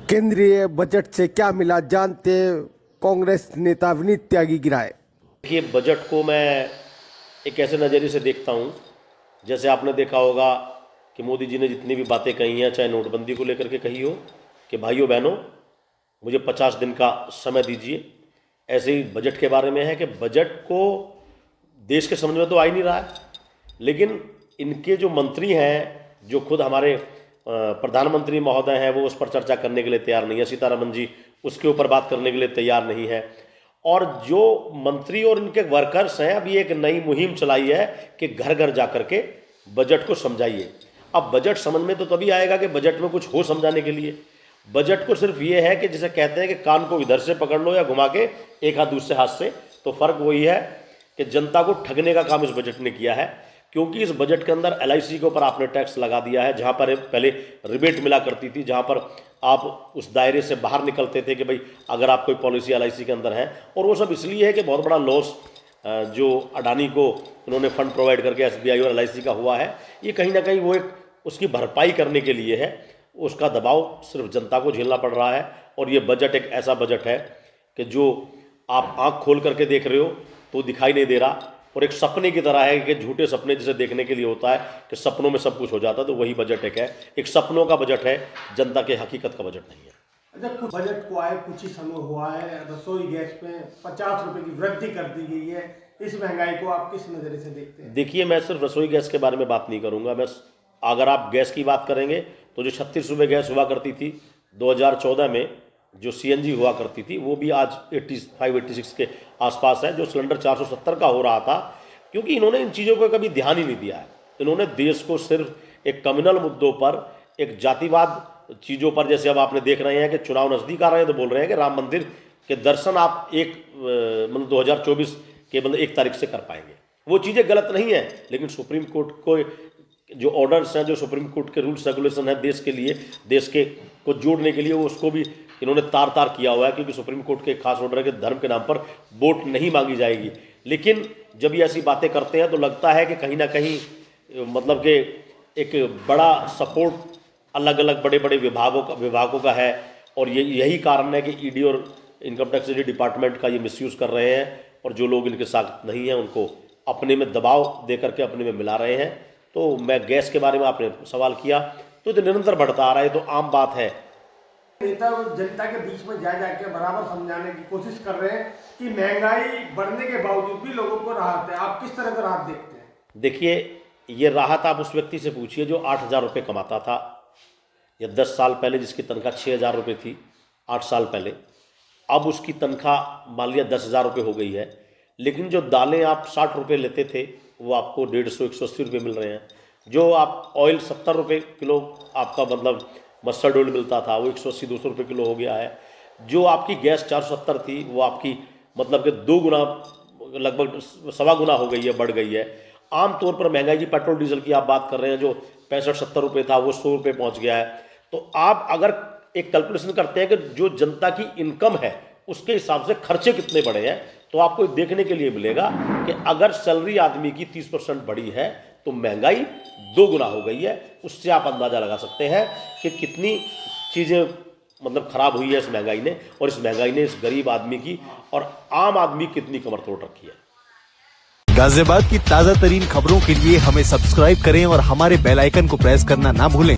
केंद्रीय बजट से क्या मिला, जानते कांग्रेस नेता विनीत त्यागी की राय। देखिए, बजट को मैं एक ऐसे नज़रिए से देखता हूँ, जैसे आपने देखा होगा कि मोदी जी ने जितनी भी बातें कही हैं, चाहे नोटबंदी को लेकर के कही हो कि भाइयों बहनों मुझे 50 दिन का समय दीजिए, ऐसे ही बजट के बारे में है कि बजट को देश के समझ में तो आ ही नहीं रहा है, लेकिन इनके जो मंत्री हैं, जो खुद हमारे प्रधानमंत्री महोदय हैं, वो उस पर चर्चा करने के लिए तैयार नहीं है। सीतारमन जी उसके ऊपर बात करने के लिए तैयार नहीं है। और जो मंत्री और इनके वर्कर्स हैं, अभी एक नई मुहिम चलाई है कि घर घर जा करके बजट को समझाइए। अब बजट समझ में तो तभी आएगा कि बजट में कुछ हो समझाने के लिए। बजट को सिर्फ ये है कि जिसे कहते हैं कि कान को इधर से पकड़ लो या घुमा के एक हाथ दूसरे हाथ से, तो फर्क वही है कि जनता को ठगने का काम इस बजट ने किया है। क्योंकि इस बजट के अंदर LIC के ऊपर आपने टैक्स लगा दिया है, जहां पर पहले रिबेट मिला करती थी, जहां पर आप उस दायरे से बाहर निकलते थे कि भाई अगर आप कोई पॉलिसी LIC के अंदर है। और वो सब इसलिए है कि बहुत बड़ा लॉस जो अडानी को उन्होंने फंड प्रोवाइड करके SBI और LIC का हुआ है, ये कहीं ना कहीं वो एक उसकी भरपाई करने के लिए है। उसका दबाव सिर्फ जनता को झेलना पड़ रहा है। और ये बजट एक ऐसा बजट है कि जो आप आंख खोल करके देख रहे हो तो दिखाई नहीं दे रहा, और एक सपने की तरह है कि झूठे सपने जिसे देखने के लिए होता है कि सपनों में सब कुछ हो जाता है, तो वही बजट एक सपनों का बजट है, जनता के हकीकत का बजट नहीं है। अच्छा, कुछ बजट को आए कुछ ही समय हुआ है, रसोई गैस पे 50 रुपए की वृद्धि कर दी गई है। इस महंगाई को आप किस नज़रिए से देखते हैं? देखिए, मैं सिर्फ रसोई गैस के बारे में बात नहीं करूंगा। मैं अगर आप गैस की बात करेंगे तो जो 36 रुपये गैस हुआ करती थी 2014 में, जो CNG हुआ करती थी, वो भी आज 85-86 के आसपास है। जो सिलेंडर 470 का हो रहा था, क्योंकि इन्होंने इन चीज़ों को कभी ध्यान ही नहीं दिया है। इन्होंने देश को सिर्फ एक कम्युनल मुद्दों पर, एक जातिवाद चीज़ों पर, जैसे अब आपने देख रहे हैं कि चुनाव नज़दीक आ रहे हैं तो बोल रहे हैं कि राम मंदिर के दर्शन आप 2024 के 1 तारीख से कर पाएंगे। वो चीज़ें गलत नहीं है, लेकिन सुप्रीम कोर्ट को जो ऑर्डर्स हैं, जो सुप्रीम कोर्ट के रूल्स रेगुलेशन है देश के लिए, देश के को जोड़ने के लिए, वो उसको भी इन्होंने तार तार किया हुआ है। क्योंकि सुप्रीम कोर्ट के खास ऑर्डर है कि धर्म के नाम पर वोट नहीं मांगी जाएगी। लेकिन जब ये ऐसी बातें करते हैं तो लगता है कि कहीं ना कहीं मतलब कि एक बड़ा सपोर्ट अलग अलग बड़े बड़े विभागों का है। और यही कारण है कि ED और इनकम टैक्स डिपार्टमेंट का ये मिसयूज़ कर रहे हैं, और जो लोग इनके साथ नहीं हैं उनको अपने में दबाव दे करके अपने में मिला रहे हैं। तो मैं गैस के बारे में आपने सवाल किया, तो ये निरंतर बढ़ता आ रहा है, तो आम बात है। नेता जनता के बीच में जा जाके बराबर समझाने की कोशिश कर रहे हैं कि महंगाई बढ़ने के बावजूद भी लोगों को राहत है। आप किस तरह का राहत देखते हैं? देखिए, ये राहत आप उस व्यक्ति से पूछिए जो 8,000 रुपये कमाता था, या 10 साल पहले जिसकी तनख्वाह 6,000 रुपये थी 8 साल पहले। अब उसकी तनख्वाह मान लिया 10,000 रुपये हो गई है, लेकिन जो दालें आप 60 रुपये लेते थे वो आपको 150-180 रुपये मिल रहे हैं। जो आप ऑयल 70 रुपये किलो आपका मतलब मस्टर्ड ऑयल मिलता था, वो 180-200 रुपये किलो हो गया है। जो आपकी गैस 470 थी वो आपकी मतलब कि 2 गुना, लगभग 1.25 गुना हो गई है, बढ़ गई है। आमतौर पर महंगाई जी, पेट्रोल डीजल की आप बात कर रहे हैं, जो 65-70 रुपये था वो 100 रुपये पहुँच गया है। तो आप अगर एक कैलकुलेशन करते हैं कि जो जनता की इनकम है उसके हिसाब से खर्चे कितने बढ़े हैं, तो आपको देखने के लिए मिलेगा कि अगर सैलरी आदमी की 30% बढ़ी है तो महंगाई 2 गुना हो गई है। उससे आप अंदाज़ा लगा सकते हैं कि कितनी चीज़ें मतलब खराब हुई है इस महंगाई ने, और इस महंगाई ने इस गरीब आदमी की और आम आदमी की कितनी कमर तोड़ रखी है। गाजियाबाद की ताज़ा तरीन खबरों के लिए हमें सब्सक्राइब करें और हमारे बेल आइकन को प्रेस करना ना भूलें।